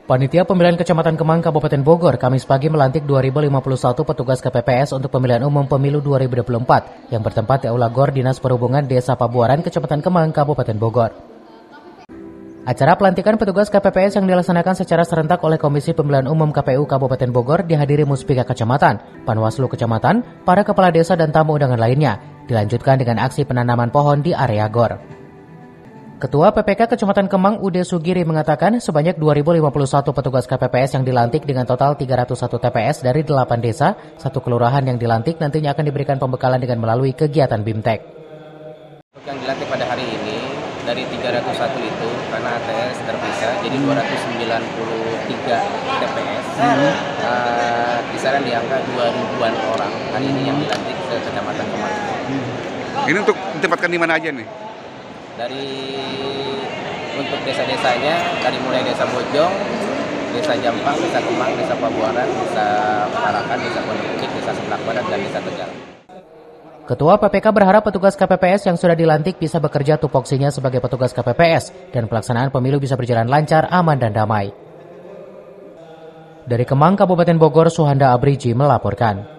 Panitia Pemilihan Kecamatan Kemang, Kabupaten Bogor, Kamis pagi melantik 2.051 petugas KPPS untuk pemilihan umum pemilu 2024 yang bertempat di Aula GOR Dinas Perhubungan Desa Pabuaran, Kecamatan Kemang, Kabupaten Bogor. Acara pelantikan petugas KPPS yang dilaksanakan secara serentak oleh Komisi Pemilihan Umum KPU Kabupaten Bogor dihadiri Muspika Kecamatan, Panwaslu Kecamatan, para kepala desa dan tamu undangan lainnya. Dilanjutkan dengan aksi penanaman pohon di area GOR. Ketua PPK Kecamatan Kemang Ude Sugiri mengatakan sebanyak 2.051 petugas KPPS yang dilantik dengan total 301 TPS dari 8 desa, 1 kelurahan yang dilantik nantinya akan diberikan pembekalan dengan melalui kegiatan BIMTEK. Yang dilantik pada hari ini dari 301 itu karena ATS terpisah jadi 293 TPS. Kisaran di angka 2.000-an orang hari ini yang dilantik ke Kecamatan Kemang. Ini untuk ditempatkan di mana aja nih? Untuk desa-desanya, dari mulai desa Bojong, desa Jampang, desa Kemang, desa Pabuaran, desa Parakan, desa Pondok, desa Sebelah Barat, dan desa Tegal. Ketua PPK berharap petugas KPPS yang sudah dilantik bisa bekerja tupoksinya sebagai petugas KPPS dan pelaksanaan pemilu bisa berjalan lancar, aman, dan damai. Dari Kemang, Kabupaten Bogor, Suhanda Abriji melaporkan.